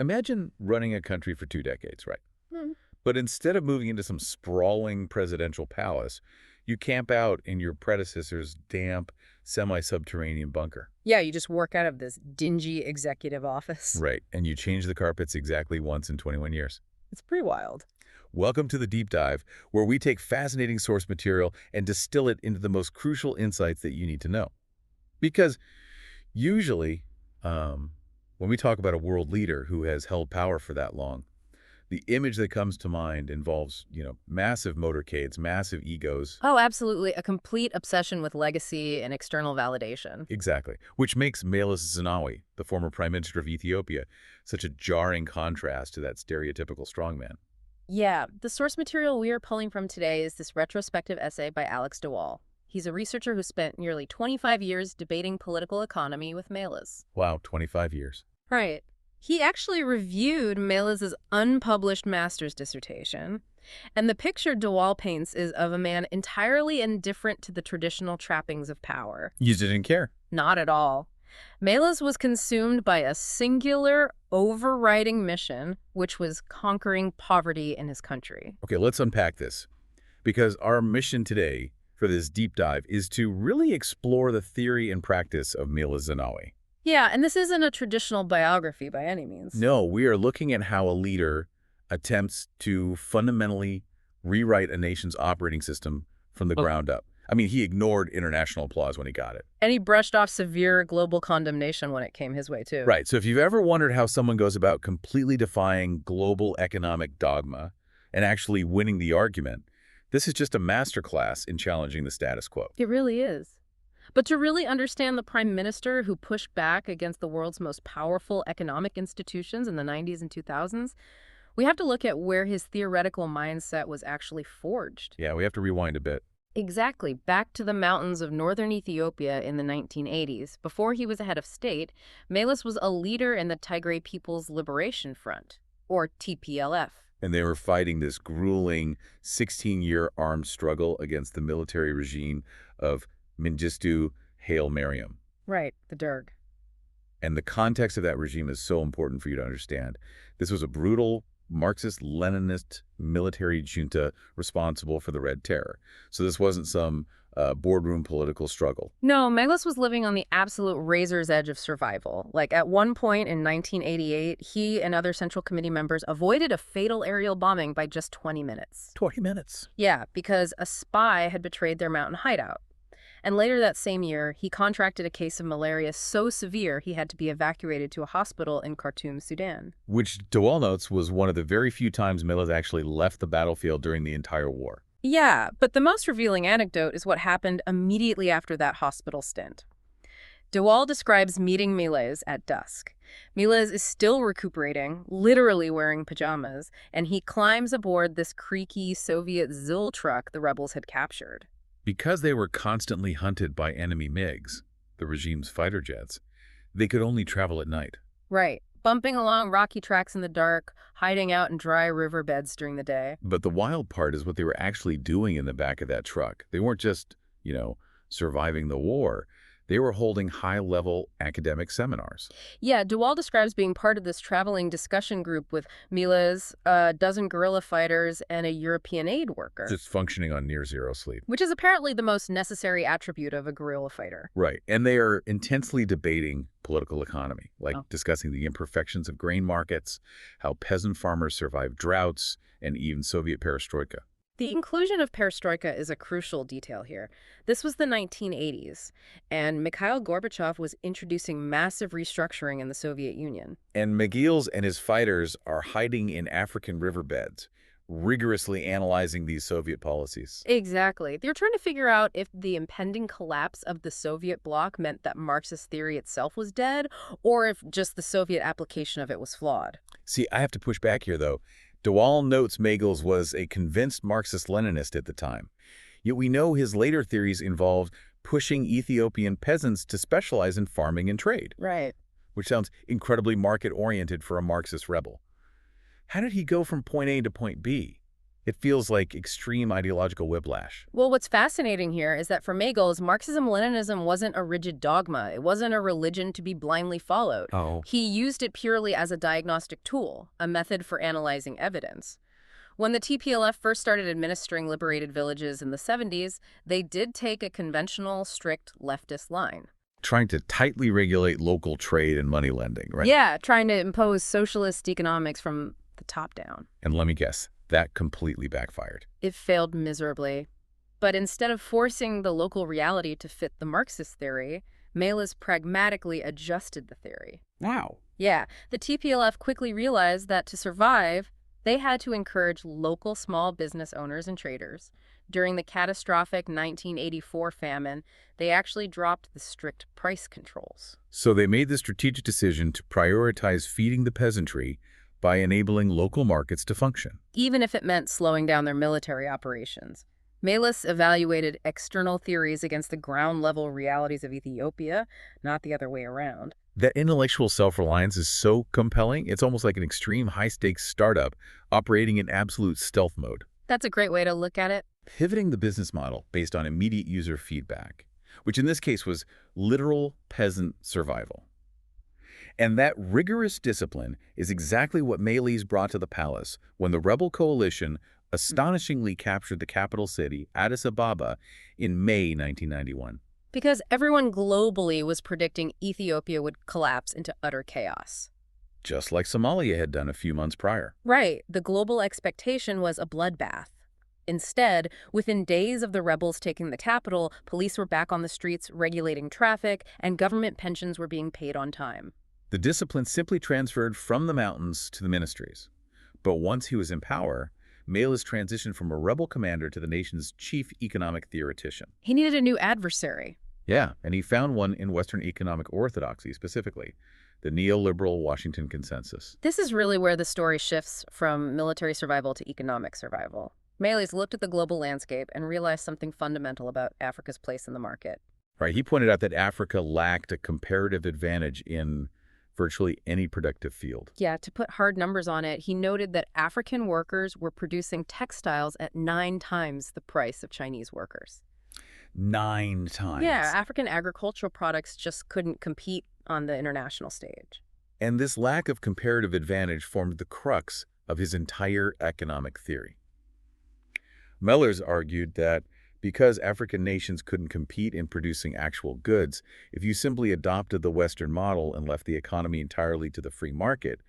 Imagine running a country for 2 decades, right? Hmm. But instead of moving into some sprawling presidential palace, you camp out in your predecessor's damp, semi-subterranean bunker. Yeah, you just work out of this dingy executive office. Right, and you change the carpets exactly once in 21 years. It's pretty wild. Welcome to the Deep Dive, where we take fascinating source material and distill it into the most crucial insights that you need to know. Because usually, when we talk about a world leader who has held power for that long, the image that comes to mind involves, massive motorcades, massive egos. Oh, absolutely. A complete obsession with legacy and external validation. Exactly. Which makes Meles Zenawi, the former prime minister of Ethiopia, such a jarring contrast to that stereotypical strongman. Yeah, the source material we are pulling from today is this retrospective essay by Alex de Waal. He's a researcher who spent nearly 25 years debating political economy with Meles. Wow, 25 years. Right. He actually reviewed Meles' unpublished master's dissertation, and the picture de Waal paints is of a man entirely indifferent to the traditional trappings of power. You didn't care. Not at all. Meles was consumed by a singular, overriding mission, which was conquering poverty in his country. Okay, let's unpack this. Because our mission today for this deep dive is to really explore the theory and practice of Meles Zenawi. Yeah, and this isn't a traditional biography by any means. No, we are looking at how a leader attempts to fundamentally rewrite a nation's operating system from the ground up. I mean, he ignored international applause when he got it. And he brushed off severe global condemnation when it came his way, too. Right. So if you've ever wondered how someone goes about completely defying global economic dogma and actually winning the argument, this is just a masterclass in challenging the status quo. It really is. But to really understand the prime minister who pushed back against the world's most powerful economic institutions in the 90s and 2000s, we have to look at where his theoretical mindset was actually forged. Yeah, we have to rewind a bit. Exactly, back to the mountains of northern Ethiopia in the 1980s. Before he was a head of state, Meles was a leader in the Tigray People's Liberation Front, or TPLF. And they were fighting this grueling 16-year armed struggle against the military regime of Mengistu Haile Mariam. Right, the Derg. And the context of that regime is so important for you to understand. This was a brutal Marxist-Leninist military junta responsible for the Red Terror. So this wasn't some boardroom political struggle. No, Meles was living on the absolute razor's edge of survival. Like, at one point in 1988, he and other Central Committee members avoided a fatal aerial bombing by just 20 minutes. 20 minutes. Yeah, because a spy had betrayed their mountain hideout. And later that same year, he contracted a case of malaria so severe he had to be evacuated to a hospital in Khartoum, Sudan. Which, de Waal notes, was one of the very few times Meles actually left the battlefield during the entire war. Yeah, but the most revealing anecdote is what happened immediately after that hospital stint. De Waal describes meeting Meles at dusk. Meles is still recuperating, literally wearing pajamas, and he climbs aboard this creaky Soviet Zil truck the rebels had captured. Because they were constantly hunted by enemy MiGs, the regime's fighter jets, they could only travel at night. Right. Bumping along rocky tracks in the dark, hiding out in dry riverbeds during the day. But the wild part is what they were actually doing in the back of that truck. They weren't just, surviving the war. They were holding high-level academic seminars. Yeah, de Waal describes being part of this traveling discussion group with Meles, a dozen guerrilla fighters, and a European aid worker. Just functioning on near-zero sleep. Which is apparently the most necessary attribute of a guerrilla fighter. Right. And they are intensely debating political economy, like discussing the imperfections of grain markets, how peasant farmers survived droughts, and even Soviet perestroika. The inclusion of perestroika is a crucial detail here. This was the 1980s, and Mikhail Gorbachev was introducing massive restructuring in the Soviet Union. And Meles and his fighters are hiding in African riverbeds, rigorously analyzing these Soviet policies. Exactly. They're trying to figure out if the impending collapse of the Soviet bloc meant that Marxist theory itself was dead, or if just the Soviet application of it was flawed. See, I have to push back here, though. De Waal notes Meles was a convinced Marxist-Leninist at the time. Yet we know his later theories involved pushing Ethiopian peasants to specialize in farming and trade. Right. Which sounds incredibly market-oriented for a Marxist rebel. How did he go from point A to point B? It feels like extreme ideological whiplash. Well, what's fascinating here is that for Megels, Marxism-Leninism wasn't a rigid dogma. It wasn't a religion to be blindly followed. Oh. He used it purely as a diagnostic tool, a method for analyzing evidence. When the TPLF first started administering liberated villages in the 70s, they did take a conventional, strict leftist line. Trying to tightly regulate local trade and money lending, right? Yeah, trying to impose socialist economics from the top down. And let me guess, that completely backfired. It failed miserably. But instead of forcing the local reality to fit the Marxist theory, Meles pragmatically adjusted the theory. Wow. Yeah, the TPLF quickly realized that to survive, they had to encourage local small business owners and traders. During the catastrophic 1984 famine, they actually dropped the strict price controls. So they made the strategic decision to prioritize feeding the peasantry by enabling local markets to function. Even if it meant slowing down their military operations. Meles evaluated external theories against the ground-level realities of Ethiopia, not the other way around. That intellectual self-reliance is so compelling, it's almost like an extreme high-stakes startup operating in absolute stealth mode. That's a great way to look at it. Pivoting the business model based on immediate user feedback, which in this case was literal peasant survival. And that rigorous discipline is exactly what Meles brought to the palace when the rebel coalition astonishingly captured the capital city, Addis Ababa, in May 1991. Because everyone globally was predicting Ethiopia would collapse into utter chaos. Just like Somalia had done a few months prior. Right, the global expectation was a bloodbath. Instead, within days of the rebels taking the capital, police were back on the streets regulating traffic, and government pensions were being paid on time. The discipline simply transferred from the mountains to the ministries. But once he was in power, Meles transitioned from a rebel commander to the nation's chief economic theoretician. He needed a new adversary. Yeah, and he found one in Western economic orthodoxy, specifically the neoliberal Washington Consensus. This is really where the story shifts from military survival to economic survival. Meles looked at the global landscape and realized something fundamental about Africa's place in the market. Right, he pointed out that Africa lacked a comparative advantage in virtually any productive field. Yeah, to put hard numbers on it, he noted that African workers were producing textiles at 9 times the price of Chinese workers. 9 times. Yeah, African agricultural products just couldn't compete on the international stage. And this lack of comparative advantage formed the crux of his entire economic theory. Meles argued that because African nations couldn't compete in producing actual goods, if you simply adopted the Western model and left the economy entirely to the free market,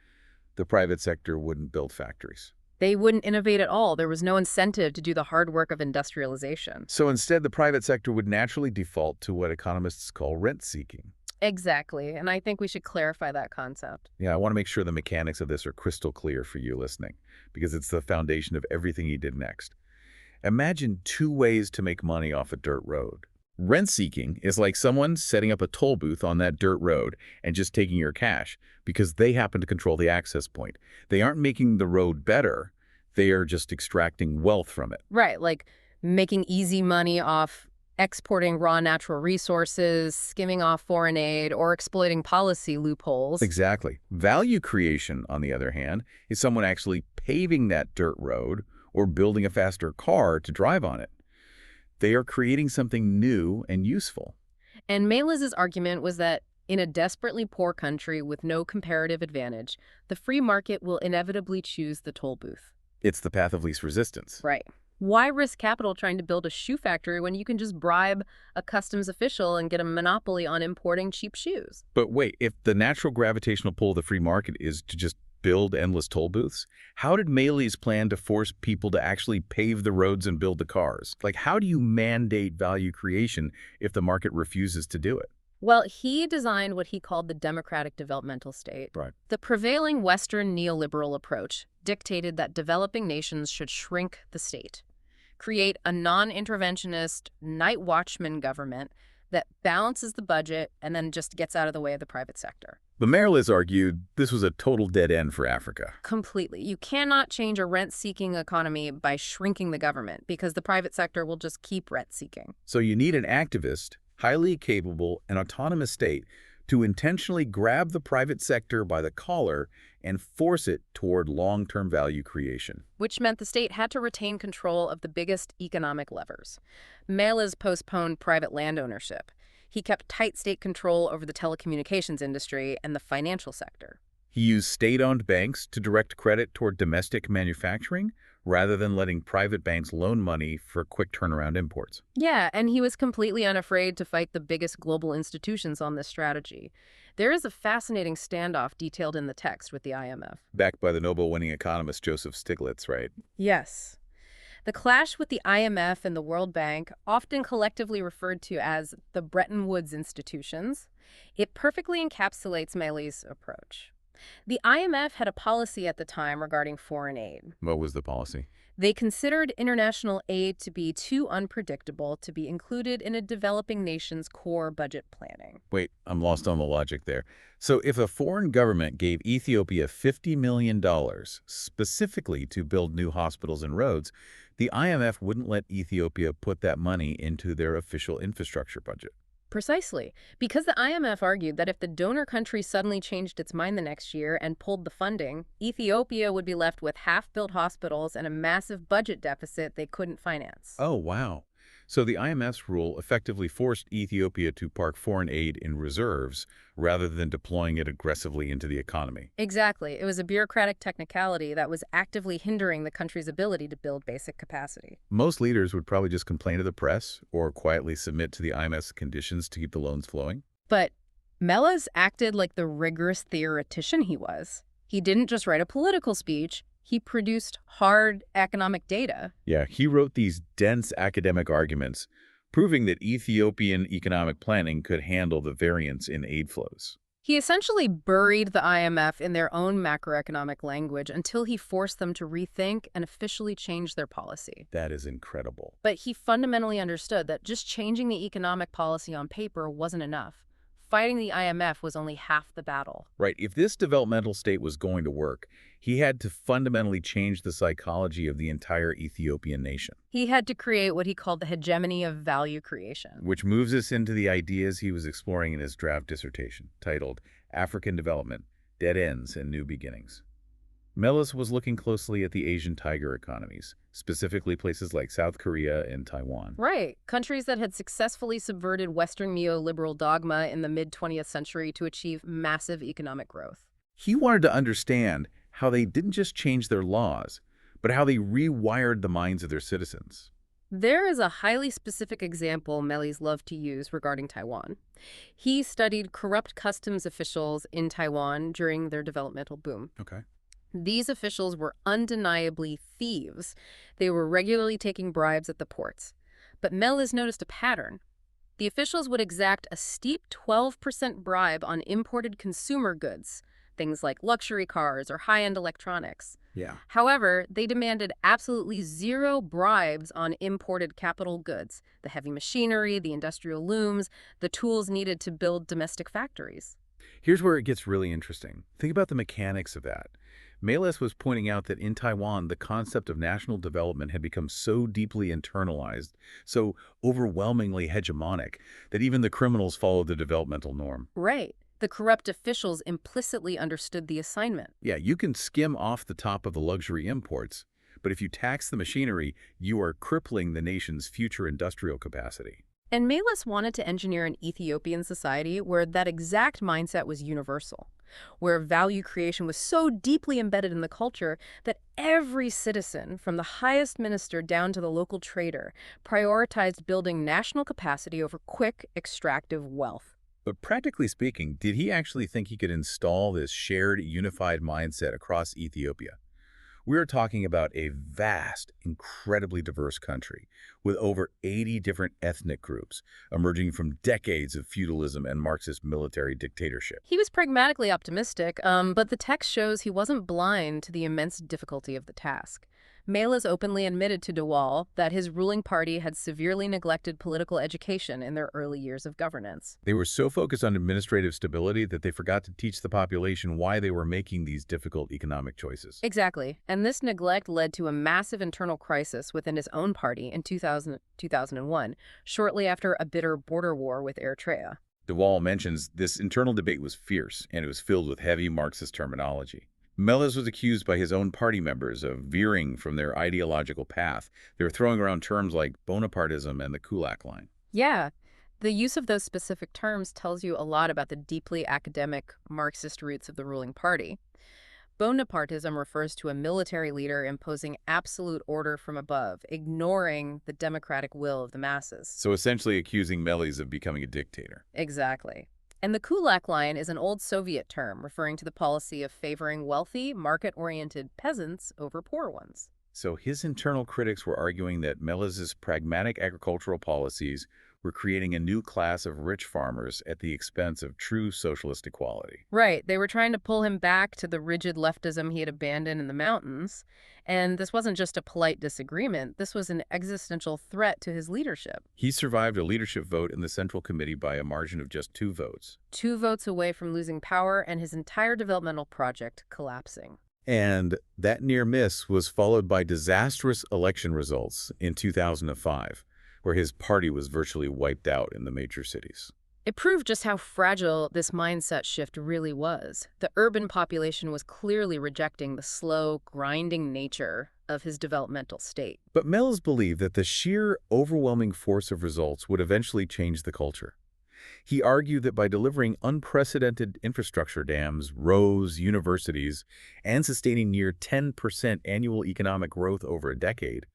the private sector wouldn't build factories. They wouldn't innovate at all. There was no incentive to do the hard work of industrialization. So instead, the private sector would naturally default to what economists call rent-seeking. Exactly, and I think we should clarify that concept. Yeah, I want to make sure the mechanics of this are crystal clear for you listening, because it's the foundation of everything he did next. Imagine 2 ways to make money off a dirt road. Rent-seeking is like someone setting up a toll booth on that dirt road and just taking your cash because they happen to control the access point. They aren't making the road better. They are just extracting wealth from it. Right, like making easy money off exporting raw natural resources, skimming off foreign aid, or exploiting policy loopholes. Exactly. Value creation, on the other hand, is someone actually paving that dirt road or building a faster car to drive on it. They are creating something new and useful. And Meles' argument was that in a desperately poor country with no comparative advantage, the free market will inevitably choose the toll booth. It's the path of least resistance. Right. Why risk capital trying to build a shoe factory when you can just bribe a customs official and get a monopoly on importing cheap shoes? But wait, if the natural gravitational pull of the free market is to just build endless toll booths, how did Meles plan to force people to actually pave the roads and build the cars? Like, how do you mandate value creation if the market refuses to do it? Well, he designed what he called the democratic developmental state. Right. The prevailing Western neoliberal approach dictated that developing nations should shrink the state, create a non-interventionist, night watchman government that balances the budget and then just gets out of the way of the private sector. But Meles argued this was a total dead end for Africa. Completely. You cannot change a rent-seeking economy by shrinking the government because the private sector will just keep rent-seeking. So you need an activist, highly capable, and autonomous state to intentionally grab the private sector by the collar and force it toward long-term value creation. Which meant the state had to retain control of the biggest economic levers. MELES postponed private land ownership. He kept tight state control over the telecommunications industry and the financial sector. He used state-owned banks to direct credit toward domestic manufacturing rather than letting private banks loan money for quick turnaround imports. Yeah, and he was completely unafraid to fight the biggest global institutions on this strategy. There is a fascinating standoff detailed in the text with the IMF. Backed by the Nobel-winning economist Joseph Stiglitz, right? Yes. The clash with the IMF and the World Bank, often collectively referred to as the Bretton Woods institutions, it perfectly encapsulates Meles' approach. The IMF had a policy at the time regarding foreign aid. What was the policy? They considered international aid to be too unpredictable to be included in a developing nation's core budget planning. Wait, I'm lost on the logic there. So if a foreign government gave Ethiopia $50 million specifically to build new hospitals and roads, the IMF wouldn't let Ethiopia put that money into their official infrastructure budget. Precisely, because the IMF argued that if the donor country suddenly changed its mind the next year and pulled the funding, Ethiopia would be left with half-built hospitals and a massive budget deficit they couldn't finance. Oh, wow. So the IMF's rule effectively forced Ethiopia to park foreign aid in reserves rather than deploying it aggressively into the economy. Exactly. It was a bureaucratic technicality that was actively hindering the country's ability to build basic capacity. Most leaders would probably just complain to the press or quietly submit to the IMF's conditions to keep the loans flowing. But Meles acted like the rigorous theoretician he was. He didn't just write a political speech. He produced hard economic data. Yeah, he wrote these dense academic arguments, proving that Ethiopian economic planning could handle the variance in aid flows. He essentially buried the IMF in their own macroeconomic language until he forced them to rethink and officially change their policy. That is incredible. But he fundamentally understood that just changing the economic policy on paper wasn't enough. Fighting the IMF was only half the battle. Right, if this developmental state was going to work, he had to fundamentally change the psychology of the entire Ethiopian nation. He had to create what he called the hegemony of value creation. Which moves us into the ideas he was exploring in his draft dissertation, titled African Development, Dead Ends and New Beginnings. Meles was looking closely at the Asian tiger economies, specifically places like South Korea and Taiwan. Right. Countries that had successfully subverted Western neoliberal dogma in the mid-20th century to achieve massive economic growth. He wanted to understand how they didn't just change their laws, but how they rewired the minds of their citizens. There is a highly specific example Meles loved to use regarding Taiwan. He studied corrupt customs officials in Taiwan during their developmental boom. Okay. These officials were undeniably thieves. They were regularly taking bribes at the ports. But Meles noticed a pattern. The officials would exact a steep 12% bribe on imported consumer goods, things like luxury cars or high-end electronics. Yeah. However, they demanded absolutely zero bribes on imported capital goods, the heavy machinery, the industrial looms, the tools needed to build domestic factories. Here's where it gets really interesting. Think about the mechanics of that. Meles was pointing out that in Taiwan, the concept of national development had become so deeply internalized, so overwhelmingly hegemonic, that even the criminals followed the developmental norm. Right. The corrupt officials implicitly understood the assignment. Yeah, you can skim off the top of the luxury imports, but if you tax the machinery, you are crippling the nation's future industrial capacity. And Meles wanted to engineer an Ethiopian society where that exact mindset was universal, where value creation was so deeply embedded in the culture that every citizen, from the highest minister down to the local trader, prioritized building national capacity over quick, extractive wealth. But practically speaking, did he actually think he could install this shared, unified mindset across Ethiopia? We're talking about a vast, incredibly diverse country with over 80 different ethnic groups emerging from decades of feudalism and Marxist military dictatorship. He was pragmatically optimistic, but the text shows he wasn't blind to the immense difficulty of the task. Meles openly admitted to de Waal that his ruling party had severely neglected political education in their early years of governance. They were so focused on administrative stability that they forgot to teach the population why they were making these difficult economic choices. Exactly. And this neglect led to a massive internal crisis within his own party in 2001, shortly after a bitter border war with Eritrea. De Waal mentions this internal debate was fierce, and it was filled with heavy Marxist terminology. Meles was accused by his own party members of veering from their ideological path. They were throwing around terms like Bonapartism and the Kulak line. Yeah, the use of those specific terms tells you a lot about the deeply academic Marxist roots of the ruling party. Bonapartism refers to a military leader imposing absolute order from above, ignoring the democratic will of the masses. So essentially accusing Meles of becoming a dictator. Exactly. And the Kulak line is an old Soviet term referring to the policy of favoring wealthy, market-oriented peasants over poor ones. So his internal critics were arguing that Meles's pragmatic agricultural policies were creating a new class of rich farmers at the expense of true socialist equality. Right. They were trying to pull him back to the rigid leftism he had abandoned in the mountains. And this wasn't just a polite disagreement. This was an existential threat to his leadership. He survived a leadership vote in the Central Committee by a margin of just 2 votes. 2 votes away from losing power and his entire developmental project collapsing. And that near miss was followed by disastrous election results in 2005, where his party was virtually wiped out in the major cities. It proved just how fragile this mindset shift really was. The urban population was clearly rejecting the slow, grinding nature of his developmental state. But Meles believed that the sheer, overwhelming force of results would eventually change the culture. He argued that by delivering unprecedented infrastructure dams, roads, universities, and sustaining near 10% annual economic growth over a decade,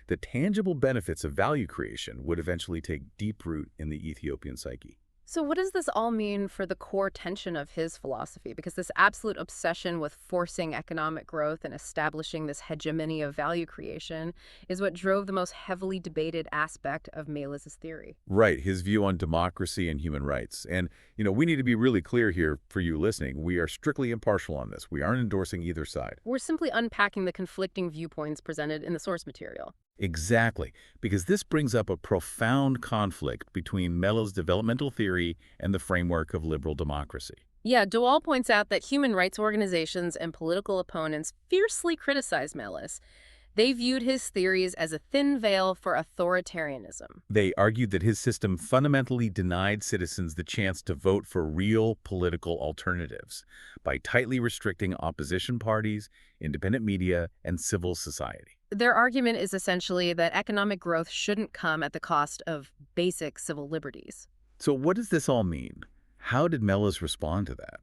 the tangible benefits of value creation would eventually take deep root in the Ethiopian psyche. So what does this all mean for the core tension of his philosophy? Because this absolute obsession with forcing economic growth and establishing this hegemony of value creation is what drove the most heavily debated aspect of Meles' theory. Right, his view on democracy and human rights. And, we need to be really clear here for you listening. We are strictly impartial on this. We aren't endorsing either side. We're simply unpacking the conflicting viewpoints presented in the source material. Exactly, because this brings up a profound conflict between Meles' developmental theory and the framework of liberal democracy. Yeah, Dewall points out that human rights organizations and political opponents fiercely criticize Meles. They viewed his theories as a thin veil for authoritarianism. They argued that his system fundamentally denied citizens the chance to vote for real political alternatives by tightly restricting opposition parties, independent media, and civil society. Their argument is essentially that economic growth shouldn't come at the cost of basic civil liberties. So what does this all mean? How did Meles respond to that?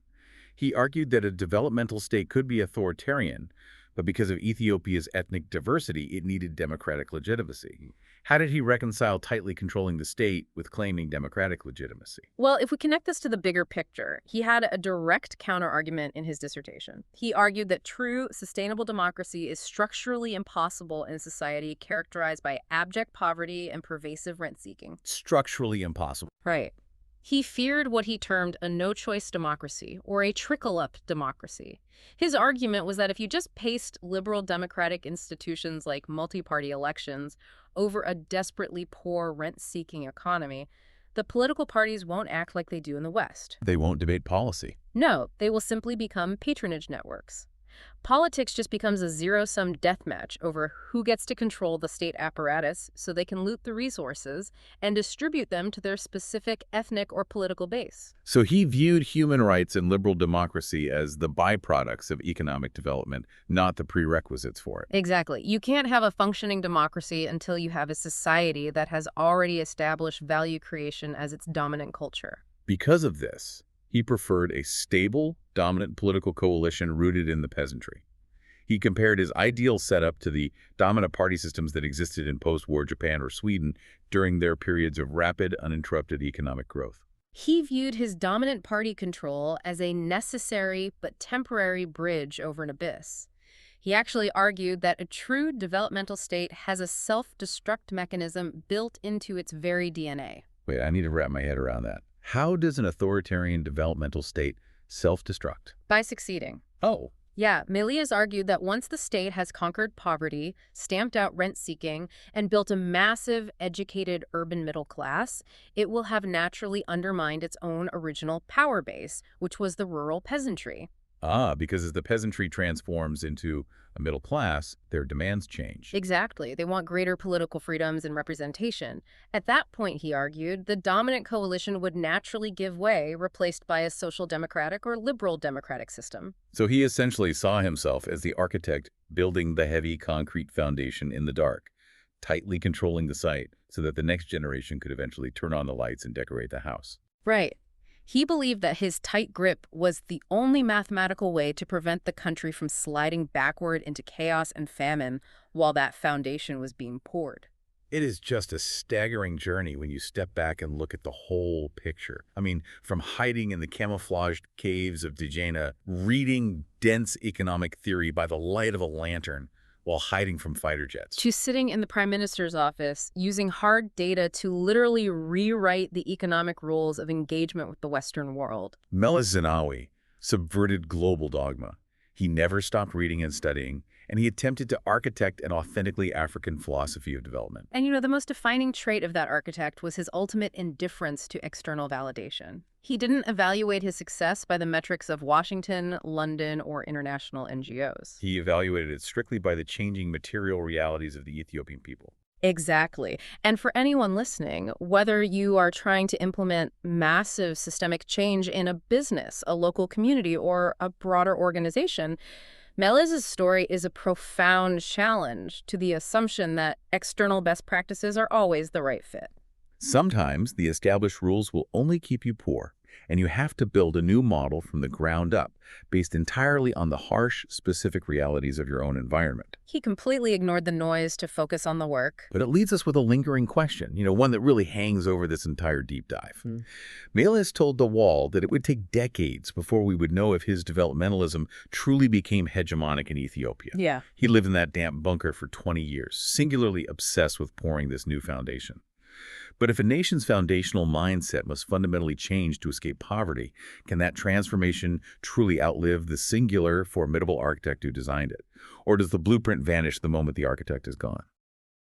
He argued that a developmental state could be authoritarian, but because of Ethiopia's ethnic diversity, it needed democratic legitimacy. How did he reconcile tightly controlling the state with claiming democratic legitimacy? Well, if we connect this to the bigger picture, he had a direct counterargument in his dissertation. He argued that true, sustainable democracy is structurally impossible in a society characterized by abject poverty and pervasive rent-seeking. Structurally impossible. Right. He feared what he termed a no-choice democracy, or a trickle-up democracy. His argument was that if you just paste liberal democratic institutions like multi-party elections over a desperately poor rent-seeking economy, the political parties won't act like they do in the West. They won't debate policy. No, they will simply become patronage networks. Politics just becomes a zero-sum death match over who gets to control the state apparatus so they can loot the resources and distribute them to their specific ethnic or political base. So he viewed human rights and liberal democracy as the byproducts of economic development, not the prerequisites for it. Exactly. You can't have a functioning democracy until you have a society that has already established value creation as its dominant culture. Because of this, he preferred a stable, dominant political coalition rooted in the peasantry. He compared his ideal setup to the dominant party systems that existed in post-war Japan or Sweden during their periods of rapid, uninterrupted economic growth. He viewed his dominant party control as a necessary but temporary bridge over an abyss. He actually argued that a true developmental state has a self-destruct mechanism built into its very DNA. Wait, I need to wrap my head around that. How does an authoritarian developmental state self-destruct? By succeeding. Oh. Yeah, Meles argued that once the state has conquered poverty, stamped out rent-seeking, and built a massive, educated urban middle class, it will have naturally undermined its own original power base, which was the rural peasantry. Because as the peasantry transforms into a middle class, their demands change. Exactly. They want greater political freedoms and representation. At that point, he argued, the dominant coalition would naturally give way, replaced by a social democratic or liberal democratic system. So he essentially saw himself as the architect building the heavy concrete foundation in the dark, tightly controlling the site so that the next generation could eventually turn on the lights and decorate the house. Right. He believed that his tight grip was the only mathematical way to prevent the country from sliding backward into chaos and famine while that foundation was being poured. It is just a staggering journey when you step back and look at the whole picture. I mean, from hiding in the camouflaged caves of Djena, reading dense economic theory by the light of a lantern, while hiding from fighter jets. To sitting in the prime minister's office, using hard data to literally rewrite the economic rules of engagement with the Western world. MELES ZENAWI subverted global dogma. He never stopped reading and studying, and he attempted to architect an authentically African philosophy of development. And the most defining trait of that architect was his ultimate indifference to external validation. He didn't evaluate his success by the metrics of Washington, London, or international NGOs. He evaluated it strictly by the changing material realities of the Ethiopian people. Exactly. And for anyone listening, whether you are trying to implement massive systemic change in a business, a local community, or a broader organization, Meles' story is a profound challenge to the assumption that external best practices are always the right fit. Sometimes the established rules will only keep you poor, and you have to build a new model from the ground up, based entirely on the harsh, specific realities of your own environment. He completely ignored the noise to focus on the work. But it leaves us with a lingering question, one that really hangs over this entire deep dive. Meles told the Wall that it would take decades before we would know if his developmentalism truly became hegemonic in Ethiopia. Yeah. He lived in that damp bunker for 20 years, singularly obsessed with pouring this new foundation. But if a nation's foundational mindset must fundamentally change to escape poverty, can that transformation truly outlive the singular, formidable architect who designed it? Or does the blueprint vanish the moment the architect is gone?